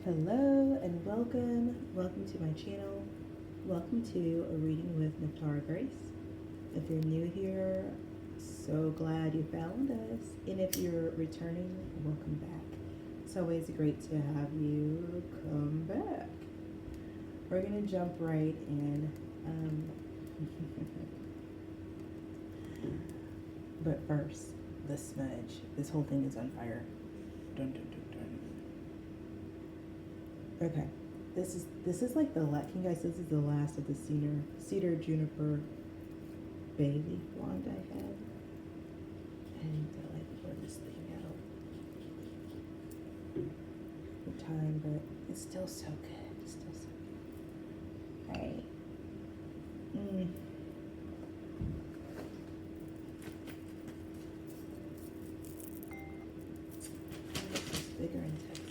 Hello and welcome to my channel. Welcome to a reading with Nephtara Grace. If you're new here, so glad you found us. And if you're returning, welcome back. It's always great to have you come back. We're gonna jump right in. But first, the smudge. This whole thing is on fire. Dun, dun, dun, dun. Okay, this is like the last. Can you guys? This is the last of the cedar juniper bay leaf wand I had, and I like to pour this thing out for time, but it's still so good. It's still so good. All right. It's bigger in Texas.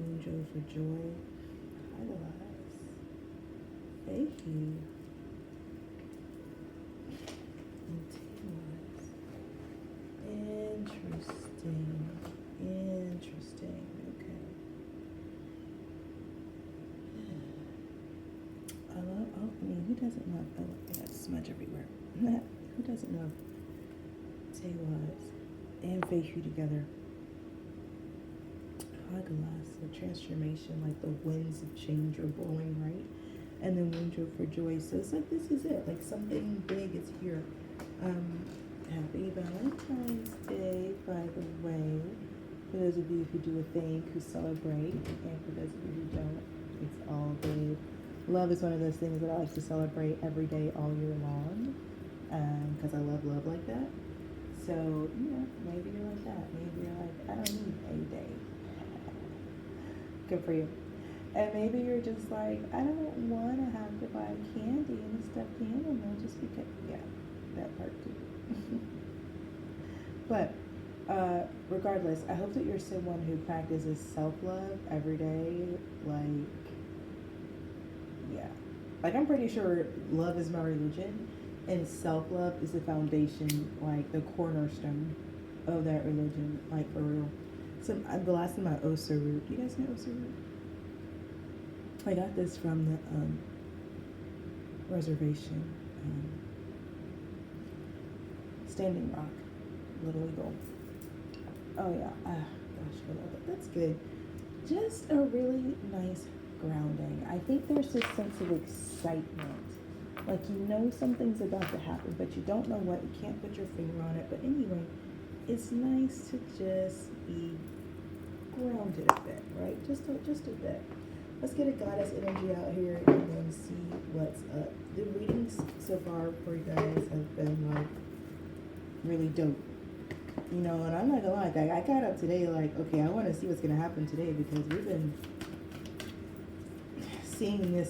Angel for joy. Idolize. Thank you. Interesting. Okay. Who doesn't love, I got smudge everywhere. Who doesn't love Tewaz and Faith together? So transformation, like the winds of change are blowing, right? And then Angel for joy. So it's like this is it. Like something big is here. Happy Valentine's Day, by the way. For those of you who do a thing, who celebrate, and for those of you who don't, it's all good. Love is one of those things that I like to celebrate every day, all year long, because I love love like that. So, maybe you're like that. Maybe you're like, I don't need a day. Good for you. And maybe you're just like, I don't want to have to buy candy and a stuffed animal just because, that part too. But regardless, I hope that you're someone who practices self-love every day. Like I'm pretty sure love is my religion, and self-love is the foundation, like the cornerstone of that religion, like for real. So the last time I Osa root. You guys know Osa root? I got this from the reservation. Standing Rock, Little Eagle. Oh yeah, gosh, I love it. That's good. Just a really nice grounding. I think there's this sense of excitement. Like something's about to happen, but you don't know what. You can't put your finger on it. But anyway, it's nice to just be grounded a bit, right? Just a bit. Let's get a goddess energy out here and then see what's up. The readings so far for you guys have been like really dope. And I'm not gonna lie, I got up today like, okay, I want to see what's gonna happen today because we've been seeing this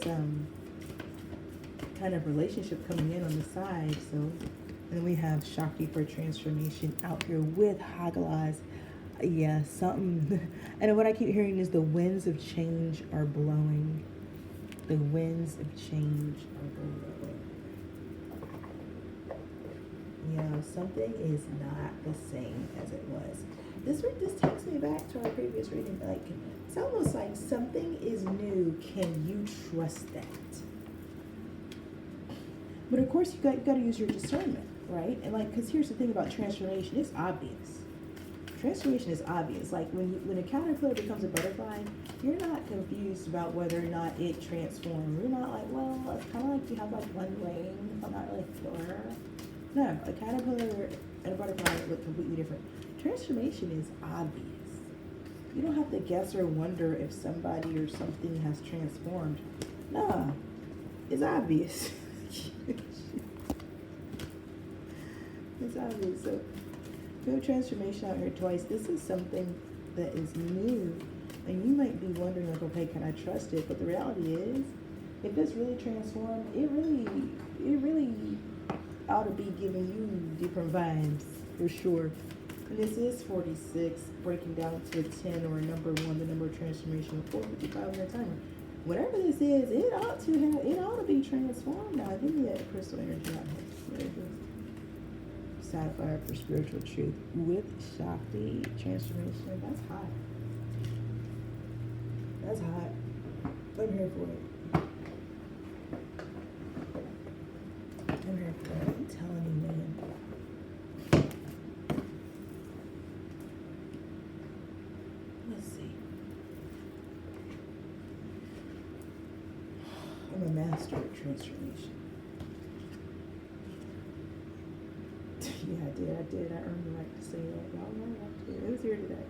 kind of relationship coming in on the side. So, and we have Shakti for transformation out here with Hagalaz. Yeah, something. And what I keep hearing is the winds of change are blowing. The winds of change are blowing. Something is not the same as it was. This takes me back to our previous reading. Like, it's almost like something is new. Can you trust that? But of course, you got to use your discernment, right? And because here's the thing about transformation, it's obvious. Transformation is obvious. Like when a caterpillar becomes a butterfly, you're not confused about whether or not it transforms. You're not like, well, it's kind of like you have like one wing. I'm not really sure. No, a caterpillar and a butterfly look completely different. Transformation is obvious. You don't have to guess or wonder if somebody or something has transformed. No, it's obvious. It's obvious. So, no transformation out here twice. This is something that is new, and you might be wondering, like, okay, can I trust it? But the reality is, if it's really transformed, it really ought to be giving you different vibes for sure. And this is 46, breaking down to a 10 or a number 1, the number of transformation, 455 on the timer. Whatever this is, it ought to be transformed now. Give me that crystal energy out here. sapphire for spiritual truth with Shakti transformation. That's hot. That's hot. I'm here for it. I'm here for it. I'm telling you, man. Let's see. I'm a master at transformation. Yeah, I did. I earned the right to say that. Y'all know that too. It was here today.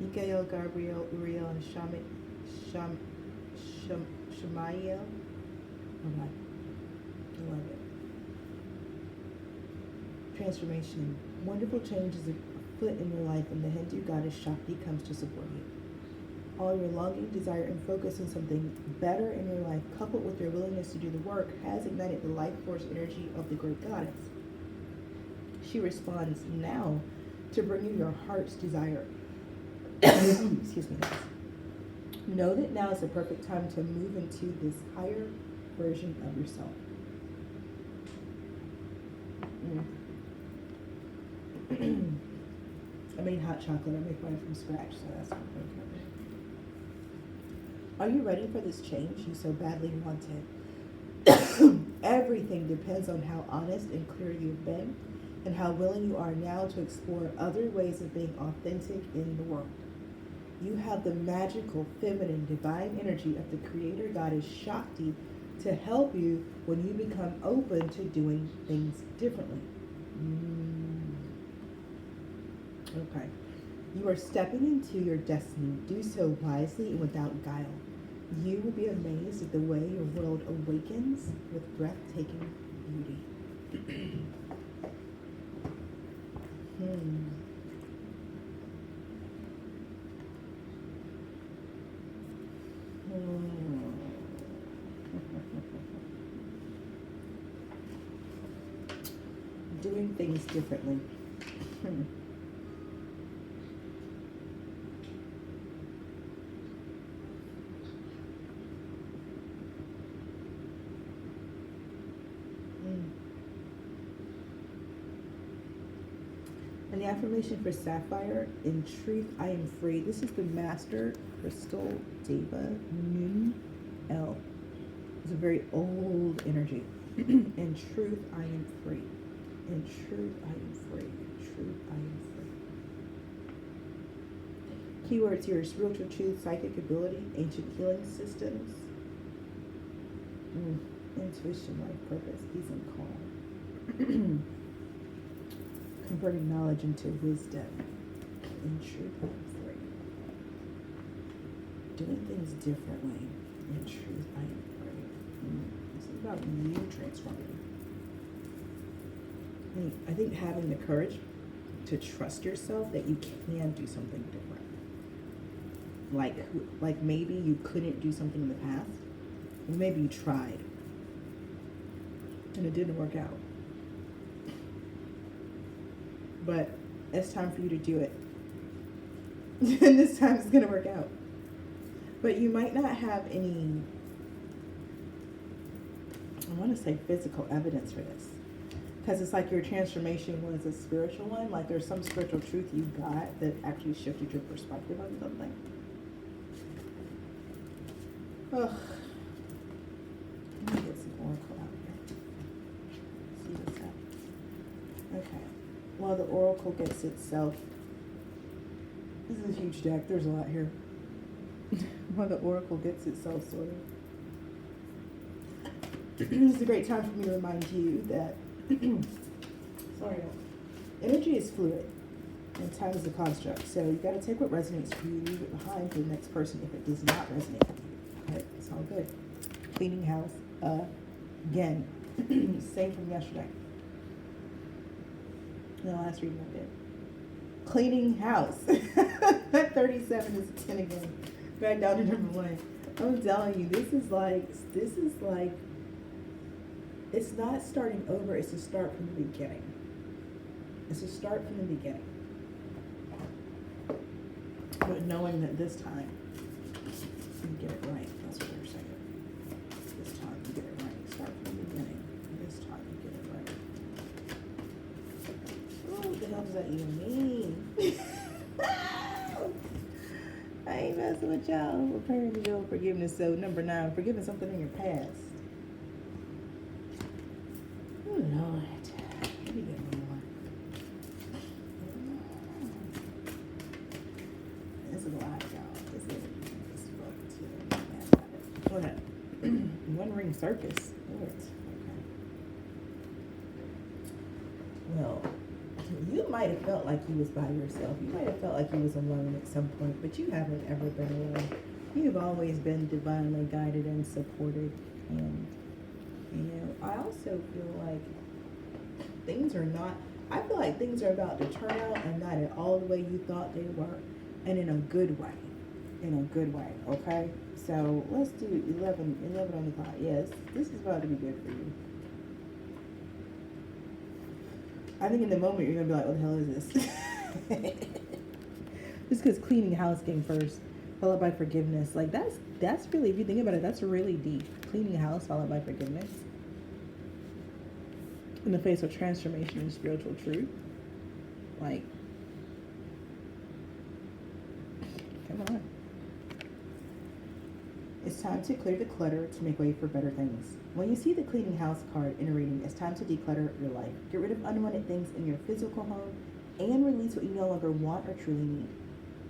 Mikael, Gabriel, Uriel, and Shamael. Okay. I love it. Transformation. Wonderful change is afoot in your life, and the Hindu goddess Shakti comes to support you. All your longing, desire, and focus on something better in your life, coupled with your willingness to do the work, has ignited the life force energy of the great goddess. She responds now to bring you your heart's desire. Excuse me. Know that now is the perfect time to move into this higher version of yourself. I made hot chocolate. I make mine from scratch, so that's what I'm doing. Are you ready for this change you so badly wanted? Everything depends on how honest and clear you've been and how willing you are now to explore other ways of being authentic in the world. You have the magical, feminine, divine energy of the creator goddess Shakti to help you when you become open to doing things differently. Okay. You are stepping into your destiny. Do so wisely and without guile. You will be amazed at the way your world awakens with breathtaking beauty. Doing things differently. And the affirmation for sapphire, in truth, I am free. This is the master crystal Deva Nun L. It's a very old energy. In truth, I am free. In truth, I am free. In truth, I am free. Keywords here: spiritual truth, psychic ability, ancient healing systems, intuition, life purpose, peace and calm. Converting knowledge into wisdom. In truth, I am free. Doing things differently. In truth, I am free. This is about you transforming. I think having the courage to trust yourself that you can do something different. Like maybe you couldn't do something in the past. Maybe you tried and it didn't work out. But it's time for you to do it. And this time it's going to work out. But you might not have any, I want to say physical evidence for this. Because it's like your transformation was a spiritual one. Like there's some spiritual truth you got that actually shifted your perspective on something. Ugh. Let me get some oracle out here. See what's up. Okay. While the oracle gets itself, this is a huge deck. There's a lot here. While the oracle gets itself sorted. This is a great time for me to remind you that sorry, energy is fluid and time is a construct. So you got to take what resonates for you, leave it behind for the next person if it does not resonate with you. Okay, it's all good. Cleaning house again. Same from yesterday. The last reading I did. Cleaning house. 37 is 10 again. Back down to number 1. I'm telling you, this is like, it's not starting over, it's a start from the beginning. It's a start from the beginning. But knowing that this time, you get it right. That's what they're saying. This time, you get it right. Start from the beginning. This time. what you mean. I ain't messing with y'all. Preparing to go forgiveness. So number 9, forgiving something in your past. Oh Lord. Let me get one more. This is a lot, y'all. This is okay. One ring circus. Lord. Okay. Well, you might have felt like you was by yourself. You might have felt like you was alone at some point, but you haven't ever been alone. You've always been divinely guided and supported. And, I also feel like I feel like things are about to turn out and not at all the way you thought they were, and in a good way. Okay? So let's do 11 on the clock. Yes, this is about to be good for you. I think in the moment you're going to be like, what the hell is this? Just because cleaning house came first, followed by forgiveness. Like, that's really, if you think about it, that's really deep. Cleaning house, followed by forgiveness. In the face of transformation and spiritual truth. Like, come on. It's time to clear the clutter to make way for better things. When you see the cleaning house card in a reading, it's time to declutter your life. Get rid of unwanted things in your physical home and release what you no longer want or truly need.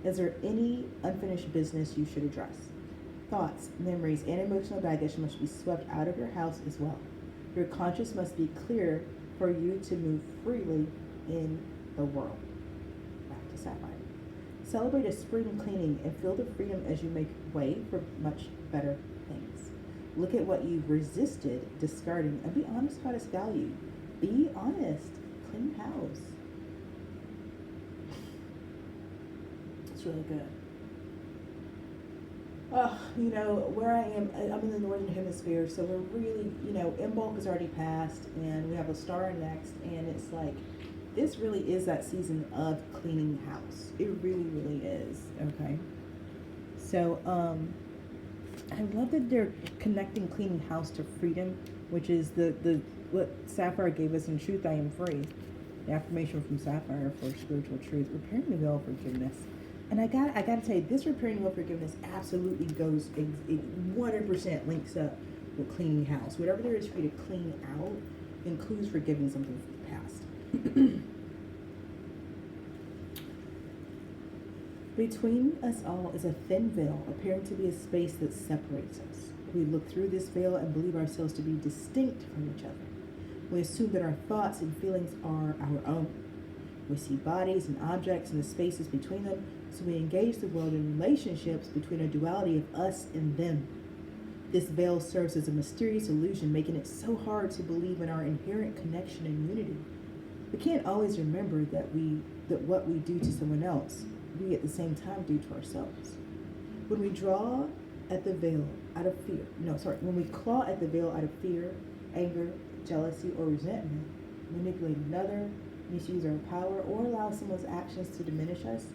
Is there any unfinished business you should address? Thoughts, memories, and emotional baggage must be swept out of your house as well. Your conscience must be clear for you to move freely in the world. Back to Sapphire. Celebrate a spring cleaning and feel the freedom as you make way for much better things. Look at what you've resisted discarding and be honest about its value. Be honest. Clean house. It's really good. Where I am, I'm in the northern hemisphere, so we're really, Imbolc is already passed, and we have a star next, and it's like, this really is that season of cleaning house. It really, really is. Okay. So, I love that they're connecting cleaning house to freedom, which is the what Sapphire gave us in Truth. I am free. The affirmation from Sapphire for spiritual truth. Repairing the veil of forgiveness. And I gotta tell you, this repairing the veil of forgiveness absolutely goes, it 100% links up with cleaning house. Whatever there is for you to clean out includes forgiving something from the past. Between us all is a thin veil, appearing to be a space that separates us. We look through this veil and believe ourselves to be distinct from each other. We assume that our thoughts and feelings are our own. We see bodies and objects and the spaces between them, so we engage the world in relationships between a duality of us and them. This veil serves as a mysterious illusion, making it so hard to believe in our inherent connection and unity. We can't always remember that what we do to someone else, we at the same time do to ourselves. When we draw at the veil out of fear, when we claw at the veil out of fear, anger, jealousy, or resentment, manipulate another, misuse our power, or allow someone's actions to diminish us,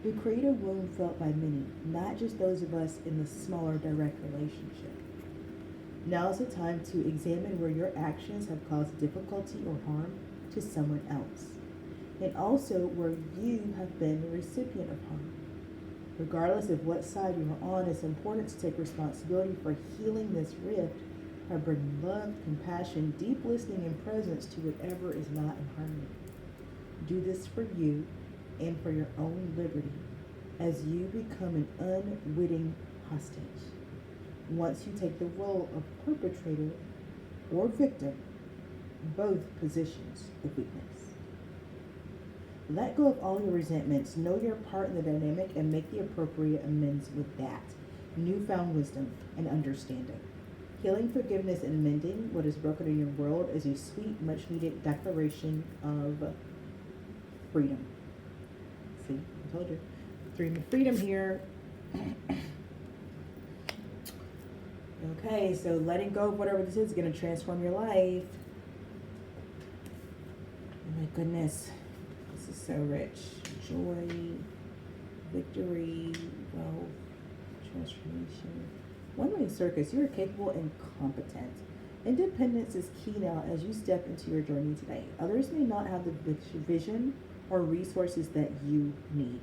we create a wound felt by many, not just those of us in the smaller direct relationship. Now is the time to examine where your actions have caused difficulty or harm to someone else, and also where you have been the recipient of harm. Regardless of what side you are on, it's important to take responsibility for healing this rift by bringing love, compassion, deep listening, and presence to whatever is not in harmony. Do this for you and for your own liberty as you become an unwitting hostage. Once you take the role of perpetrator or victim, both positions of weakness. Let go of all your resentments, know your part in the dynamic, and make the appropriate amends with that newfound wisdom and understanding. Healing, forgiveness, and mending what is broken in your world is a sweet, much-needed declaration of freedom. See, I told you. Freedom here. Okay, so letting go of whatever this is going to transform your life. Oh my goodness. This is so rich. Joy, victory, wealth, transformation. One-way circus, you are capable and competent. Independence is key now as you step into your journey today. Others may not have the vision or resources that you need.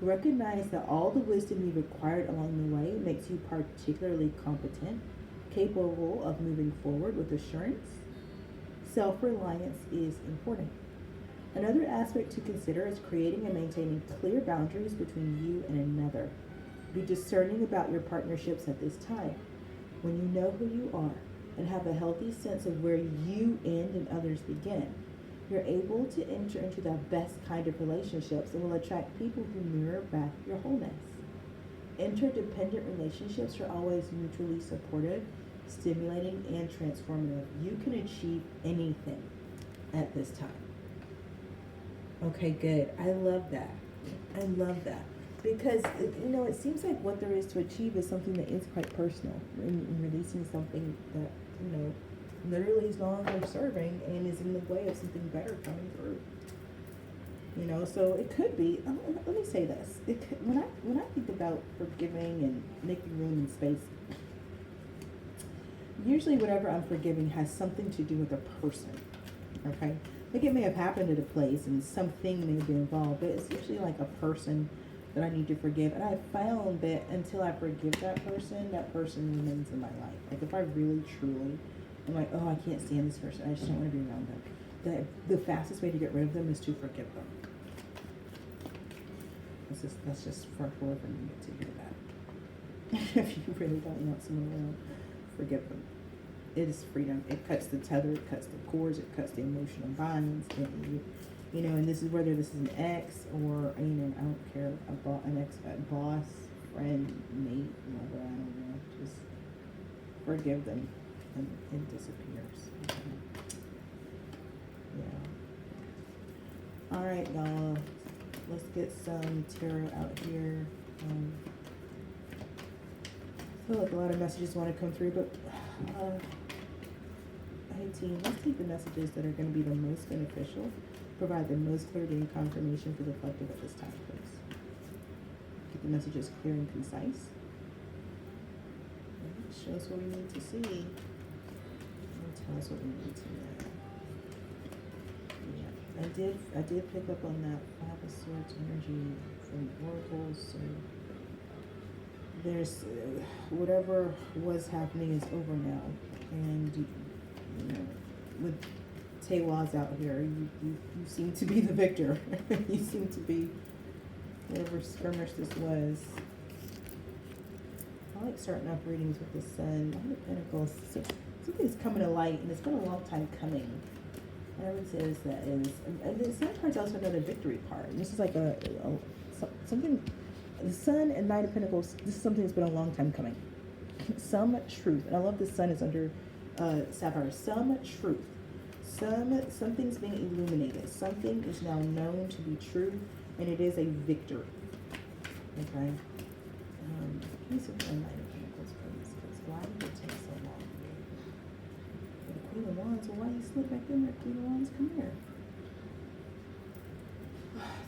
Recognize that all the wisdom you've acquired along the way makes you particularly competent, capable of moving forward with assurance. Self-reliance is important. Another aspect to consider is creating and maintaining clear boundaries between you and another. Be discerning about your partnerships at this time. When you know who you are and have a healthy sense of where you end and others begin, you're able to enter into the best kind of relationships and will attract people who mirror back your wholeness. Interdependent relationships are always mutually supportive, stimulating, and transformative. You can achieve anything at this time. Okay, good. I love that. I love that. Because, it seems like what there is to achieve is something that is quite personal. In releasing something that, literally is no longer serving and is in the way of something better coming through. So it could be, let me say this. When I think about forgiving and making room and space, usually whatever I'm forgiving has something to do with a person, okay? Like it may have happened at a place and something may be involved, but it's usually like a person that I need to forgive. And I found that until I forgive that person remains in my life. Like if I really, truly, I'm like, oh, I can't stand this person, I just don't want to be around them. The fastest way to get rid of them is to forgive them. That's just for whoever needed to hear that. If you really don't want someone around, forgive them. It is freedom. It cuts the tether, it cuts the cords, it cuts the emotional bonds. And this is whether this is an ex or, I don't care, an ex, a boss, friend, mate, mother, I don't know. Just forgive them and it disappears. Okay. Yeah. All right, y'all. Let's get some tarot out here. I feel like a lot of messages want to come through, but hey team, let's take the messages that are going to be the most beneficial, provide the most clarity and confirmation for the collective at this time, please. Keep the messages clear and concise. Show us what we need to see. And tell us what we need to know. Yeah, I did pick up on that Five of Swords energy from oracles. So there's whatever was happening is over now, and with Tewas out here, you seem to be the victor. You seem to be whatever skirmish this was. I like starting off readings with the Sun, Nine of Pentacles. So something's coming to light, and it's been a long time coming. What I would say is that and the Sun card's also another victory card. And this is like something. The Sun and Nine of Pentacles. This is something that's been a long time coming. Some truth, and I love the Sun is under Sapphire. Some truth. Something's being illuminated. Something is now known to be true, and it is a victory. Okay. Can you see the Nine of Pentacles, please? Because why did it take so long? For the Queen of Wands, well, why you slip back in there? Queen of Wands, come here.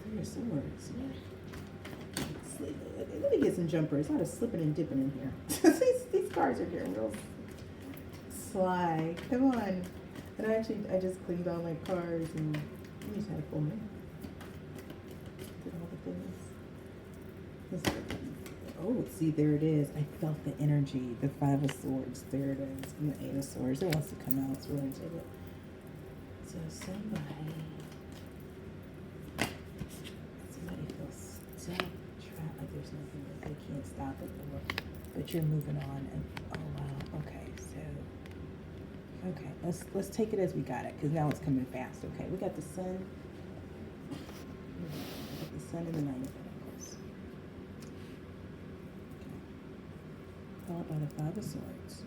Three of Swords. Let me get some jumpers. A lot of slipping and dipping in here. these cards are here real sly. Come on. And I just cleaned all my cards and I just had a full minute. Did all the things. Oh, see, there it is. I felt the energy. The Five of Swords. There it is. And the Eight of Swords. It wants to come out. It's really into it. So somebody feels so trapped. Like there's nothing that they can't stop it for. But you're moving on. And oh wow. Okay, let's take it as we got it, because now it's coming fast. Okay, we got the Sun. We got the Sun and the Nine of Pentacles. Okay. Followed by the Five of Swords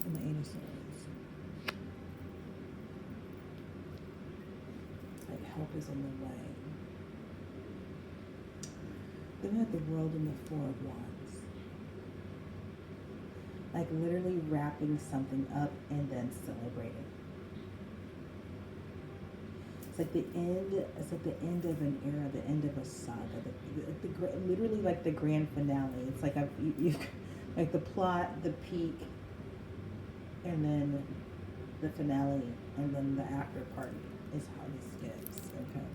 and the Eight of Swords. Like help is in the way. Then we have the World and the Four of Wands. Like literally wrapping something up and then celebrating. It's like the end. It's like the end of an era, the end of a saga. Literally like the grand finale. It's like you've like the plot, the peak, and then the finale, and then the after party is how this gets. Okay.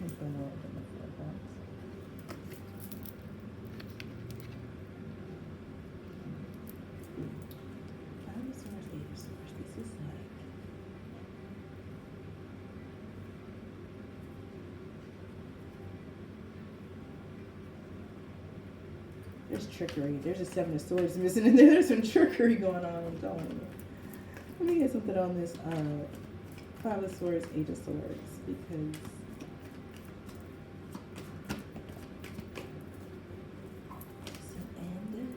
I'm going to open the four box. Five of Swords, Eight of Swords. This is like... There's trickery. There's a Seven of Swords missing in there. There's some trickery going on. I'm telling you. Let me get something on this Five of Swords, Eight of Swords, because it's an end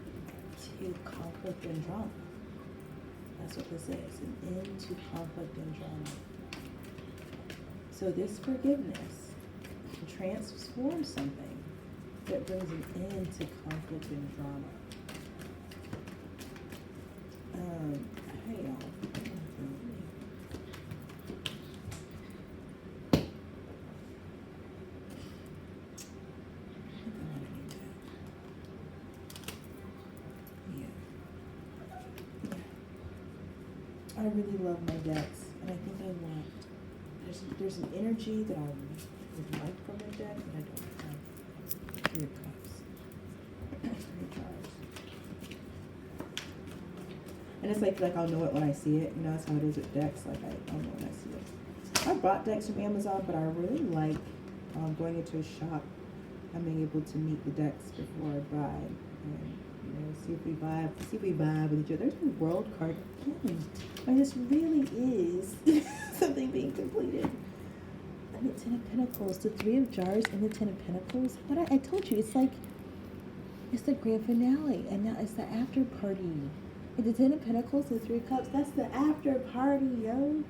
to conflict and drama. That's what this is, an end to conflict and drama. So this forgiveness transforms something that brings an end to conflict and drama. Hey y'all. I really love my decks, and I think I want, there's an energy that I would like from the deck, but I don't have. Three of Cups. Three of Jars. And it's like I'll know it when I see it. You know, that's how it is with decks. Like, I'll know when I see it. I bought decks from Amazon, but I really like going into a shop and being able to meet the decks before I buy. And, you know, see if we vibe with each other. There's a world card again. And this really is something being completed. And the Ten of Pentacles, the Three of Jars, and the Ten of Pentacles. What I told you, it's like, it's the grand finale, and now it's the after party. And the Ten of Pentacles, the Three of Cups, that's the after party, yo.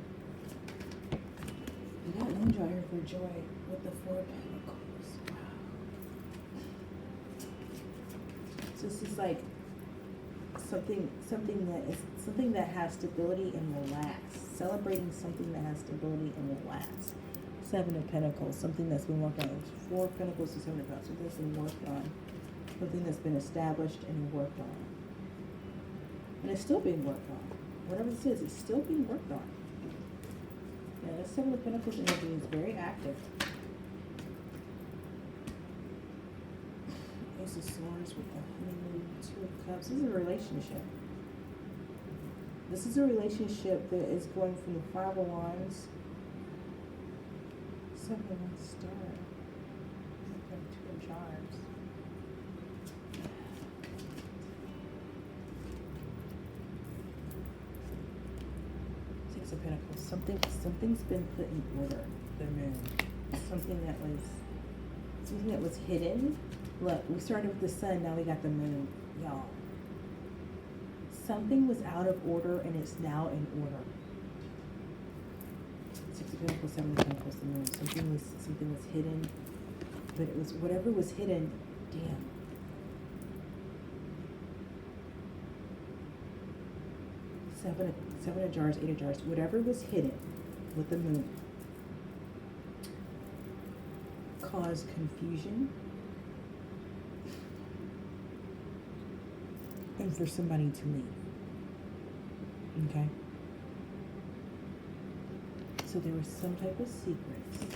We got Angel here for joy with the Four of Pentacles. Wow. So this is like something that has stability and will last. Celebrating something that has stability and will last. Seven of Pentacles, something that's been worked on. Four of Pentacles to Seven of Pentacles, something that's been worked on. Something that's been established and worked on. And it's still being worked on. Whatever this is, it's still being worked on. Yeah, that Seven of Pentacles energy is very active. Ace of Swords with the Honeymoon, Two of Cups. This is a relationship. This is a relationship that is going from the Five of Wands. Seven of Wands star. Two of Jars. Six of Pentacles. Something's been put in order. The Moon. Something that was hidden. Look, we started with the Sun, now we got the Moon, y'all. Something was out of order and it's now in order. Six of Pentacles, Seven of Pentacles, the Moon. Something was hidden, but it was whatever was hidden. Damn. Seven of Jars, Eight of Jars. Whatever was hidden with the Moon caused confusion. And for somebody to leave. Okay? So there was some type of secrets.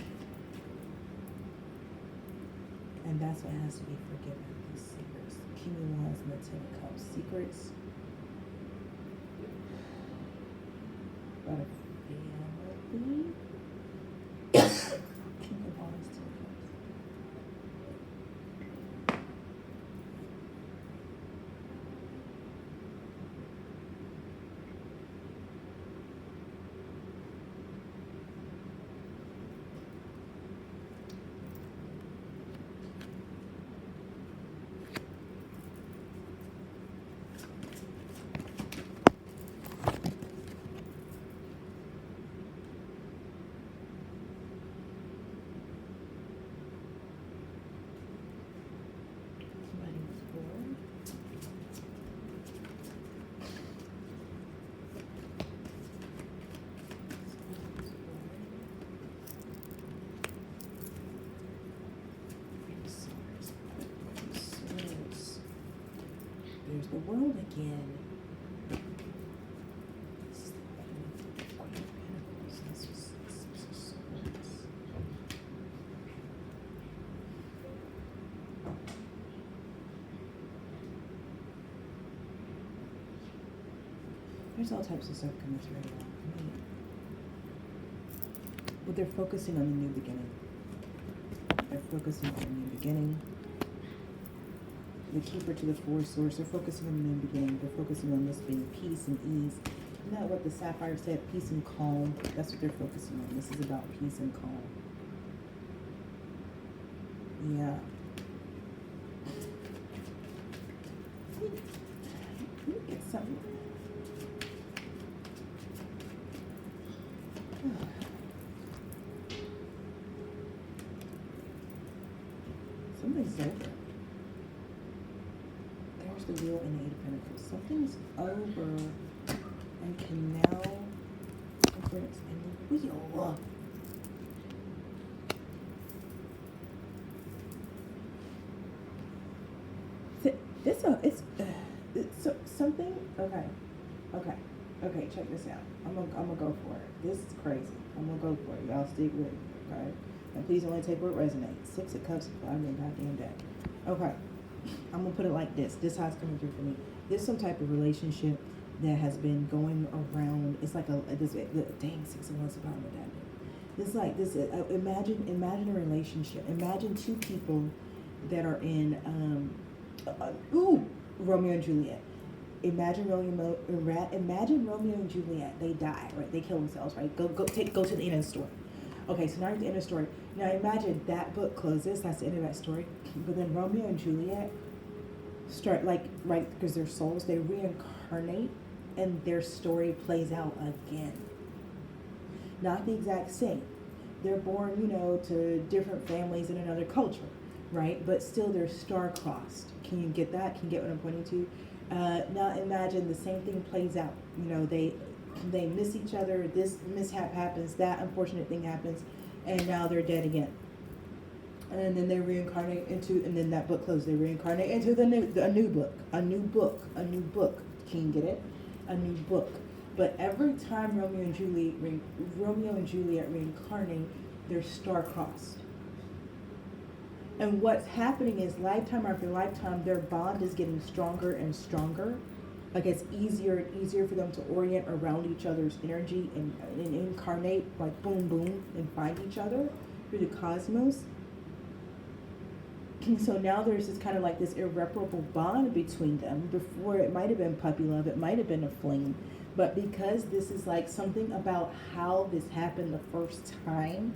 And that's what has to be forgiven. These secrets. King of Wands and the Ten of Cups. Secrets. About a family. King of Wands, Ten of Cups. There's the World again. This is the Queen of Pentacles. This was Six of Swords. There's all types of stuff coming through. But they're focusing on the new beginning. They're focusing on the new beginning. The keeper to the force source, they're focusing on the new beginning. They're focusing on this being peace and ease. Isn't that what the sapphire said? Peace and calm. That's what they're focusing on. This is about peace and calm. Yeah. Let me get something. Something's over. There's the wheel and the Eight of Pentacles. Something's over and can now convert in the wheel. It's something. Okay. Check this out. I'm gonna go for it. This is crazy. I'm gonna go for it. Y'all stick with me, okay? And please only take what resonates. 6 of Cups, 5 of goddamn deck. Okay. I'm gonna put it like this. This is how it's coming through for me. There's some type of relationship that has been going around. It's like this. Dang, 6 of Wands, bottom of that. It's like this. Imagine a relationship. Imagine two people that are in Romeo and Juliet. Imagine Romeo and Juliet. They die, right? They kill themselves, right? Go to the end of the story. Okay, so now you're at the end of the story. Now imagine that book closes. That's the end of that story. But then Romeo and Juliet start right, because their souls, they reincarnate, and their story plays out again. Not the exact same. They're born, to different families in another culture, right? But still, they're star-crossed. Can you get that? Can you get what I'm pointing to? Now imagine the same thing plays out. They miss each other. This mishap happens. That unfortunate thing happens, and now they're dead again. And then they reincarnate into, and then that book closes. They reincarnate into a new book. Can you get it? A new book. But every time Romeo and Juliet reincarnate, they're star-crossed. And what's happening is lifetime after lifetime, their bond is getting stronger and stronger. Like it's easier and easier for them to orient around each other's energy and incarnate, like boom, boom, and find each other through the cosmos. And so now there's this kind of like this irreparable bond between them. Before it might have been puppy love, it might have been a fling. But because this is like something about how this happened the first time,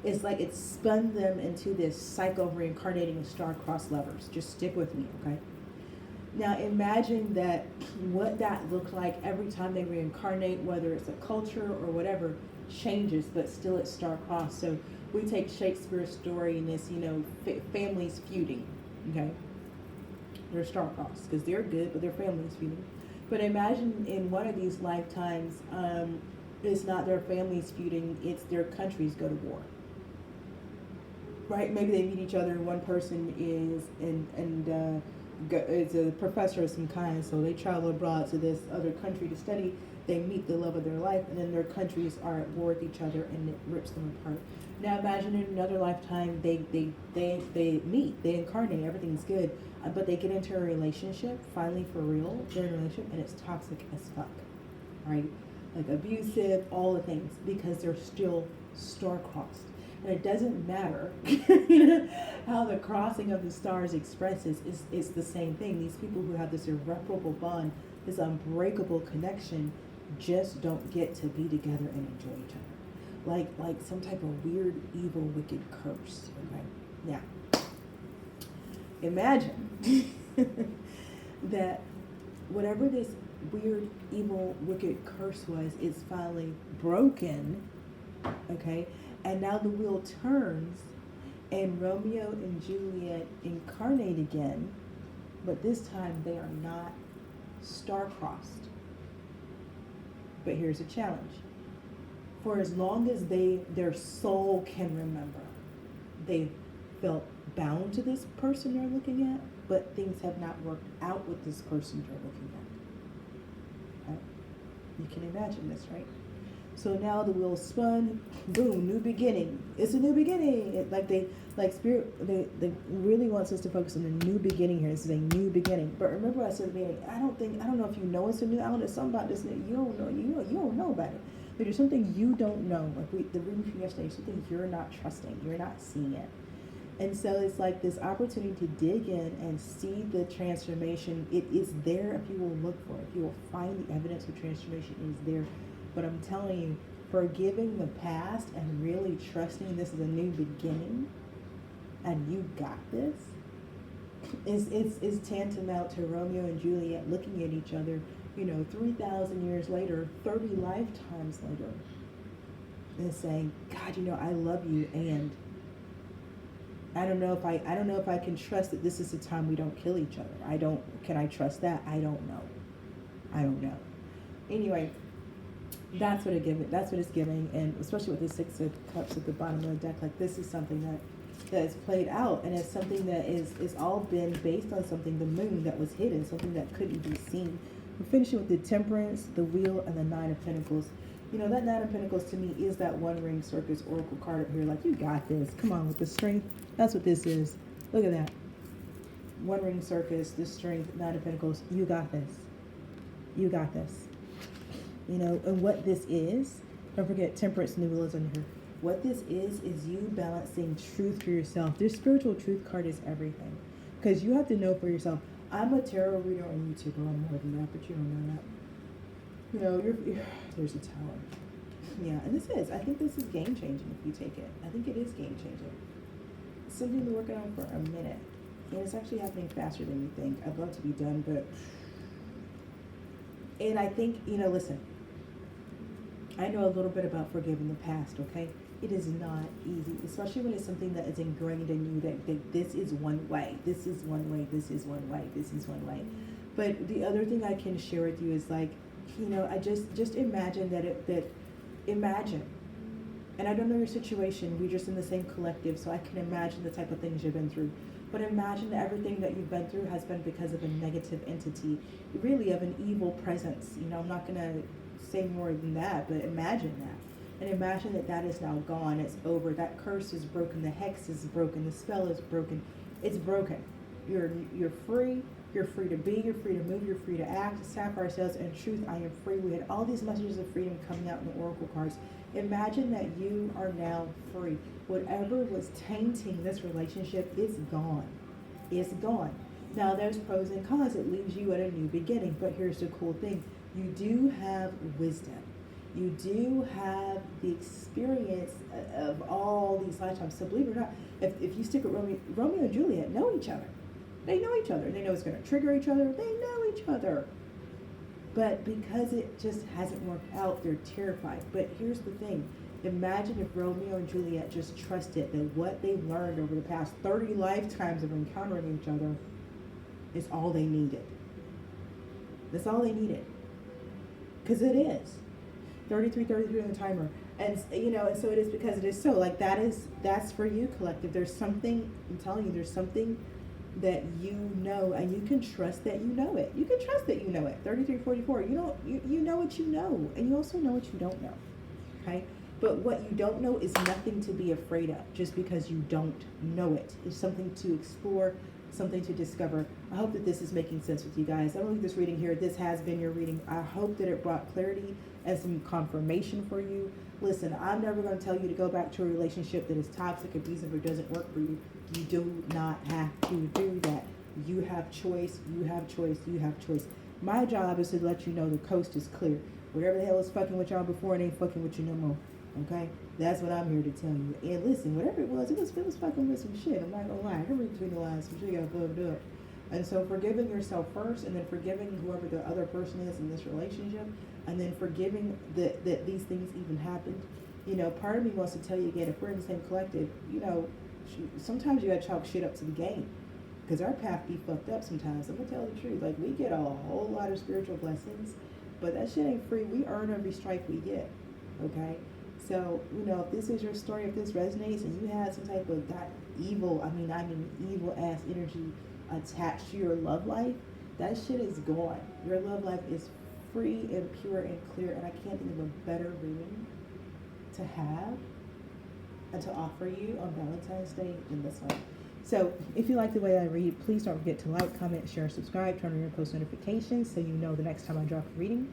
it's like it spun them into this cycle of reincarnating as star-crossed lovers. Just stick with me, okay? Now imagine that what that looked like every time they reincarnate, whether it's a culture or whatever, changes, but still it's star-crossed. So we take Shakespeare's story and this, families feuding, okay? They're star-crossed because they're good, but their families feuding. But imagine in one of these lifetimes, it's not their families feuding, it's their countries go to war. Right? Maybe they meet each other and one person is is a professor of some kind, so they travel abroad to this other country to study. They meet the love of their life, and then their countries are at war with each other, and it rips them apart. Now imagine in another lifetime they meet, they incarnate, everything's good, but they get into a relationship, finally for real, they're in a relationship, and it's toxic as fuck, right? Like abusive, all the things, because they're still star-crossed. And it doesn't matter how the crossing of the stars expresses, it's the same thing. These people who have this irreparable bond, this unbreakable connection, just don't get to be together and enjoy each other. Like some type of weird, evil, wicked curse. Okay? Now, imagine that whatever this weird, evil, wicked curse was, is finally broken, okay? And now the wheel turns, and Romeo and Juliet incarnate again, but this time they are not star-crossed. But here's a challenge. For as long as their soul can remember, they felt bound to this person they're looking at, but things have not worked out with this person they're looking at. Okay? You can imagine this, right? So now the wheel spun, boom, new beginning. It's a new beginning. Spirit, they really wants us to focus on a new beginning here. This is a new beginning. But remember I said at the beginning, I don't know if you know it's a new, I don't know something about this that you don't know, you don't know about it. But there's something you don't know. Like the reading from yesterday, something you're not trusting, you're not seeing it. And so it's like this opportunity to dig in and see the transformation. It is there if you will look for it. If you will find the evidence of transformation, it is there. But I'm telling you, forgiving the past and really trusting this is a new beginning and you got this is tantamount to Romeo and Juliet looking at each other, 3,000 years later, 30 lifetimes later, and saying, God, I love you, and I don't know if I can trust that this is the time we don't kill each other. Can I trust that? I don't know. Anyway, that's what it's giving, and especially with the Six of Cups at the bottom of the deck, like this is something that is played out, and it's something that is all been based on something, the moon that was hidden, something that couldn't be seen. We're finishing with the Temperance, the Wheel, and the Nine of Pentacles. That Nine of Pentacles to me is that One Ring Circus Oracle card up here. Like, you got this. Come on, with the Strength. That's what this is. Look at that. One Ring Circus, the Strength, Nine of Pentacles. You got this. You got this. And what this is, don't forget Temperance and the Wheel is on here. What this is you balancing truth for yourself. This spiritual truth card is everything. Because you have to know for yourself. I'm a tarot reader on YouTube. I'm more than that, but you don't know that. There's a tower. Yeah, and I think this is game changing if you take it. I think it is game changing. It's something we're working on for a minute. And it's actually happening faster than you think. I'd love to be done, and I think, listen, I know a little bit about forgiving the past, okay? It is not easy, especially when it's something that is ingrained in you that this is one way, this is one way, this is one way, this is one way. But the other thing I can share with you is like, I just imagine imagine, and I don't know your situation, we're just in the same collective, so I can imagine the type of things you've been through. But imagine that everything that you've been through has been because of a negative entity, really of an evil presence. I'm not going to say more than that, but imagine that. And imagine that is now gone. It's over. That curse is broken. The hex is broken. The spell is broken. It's broken. You're free. You're free to be. You're free to move. You're free to act. Sapphire says, in truth, I am free. We had all these messages of freedom coming out in the oracle cards. Imagine that you are now free. Whatever was tainting this relationship is gone. It's gone. Now there's pros and cons. It leaves you at a new beginning. But here's the cool thing. You do have wisdom. You do have the experience of all these lifetimes. So believe it or not, if you stick with Romeo and Juliet know each other. They know each other. They know it's going to trigger each other. They know each other. But because it just hasn't worked out, they're terrified. But here's the thing. Imagine if Romeo and Juliet just trusted that what they learned over the past 30 lifetimes of encountering each other is all they needed. That's all they needed. Because it is. 33 on the timer. And and so it is because it is so. Like that's for you, collective. There's something, I'm telling you, there's something that you know, and you can trust that you know it. You can trust that you know it. 3344. You know what you know, and you also know what you don't know. Okay? But what you don't know is nothing to be afraid of just because you don't know it. It's something to explore, something to discover. I hope that this is making sense with you guys. I don't leave this reading here. This has been your reading. I hope that it brought clarity and some confirmation for you. Listen, I'm never going to tell you to go back to a relationship that is toxic, abusive, or doesn't work for you. You do not have to do that. You have choice. You have choice. You have choice. My job is to let you know the coast is clear. Whatever the hell was fucking with y'all before, it ain't fucking with you no more. Okay? That's what I'm here to tell you. And listen, whatever it was fucking with some shit. I'm not gonna lie. I can read between the lines. Some shit got bugged up. And so forgiving yourself first, and then forgiving whoever the other person is in this relationship, and then forgiving that these things even happened. Part of me wants to tell you again, if we're in the same collective, sometimes you gotta chalk shit up to the game. Because our path be fucked up sometimes. I'm gonna tell the truth. Like, we get a whole lot of spiritual blessings, but that shit ain't free. We earn every strike we get. Okay? So, if this is your story, if this resonates, and you have some type of evil ass energy attached to your love life, that shit is gone. Your love life is free and pure and clear, and I can't think of a better reading to have and to offer you on Valentine's Day than this one. So if you like the way I read, please don't forget to like, comment, share, subscribe, turn on your post notifications so you know the next time I drop a reading.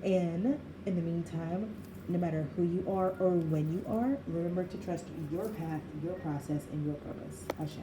And in the meantime, no matter who you are or when you are, remember to trust your path, your process, and your purpose. Ashe.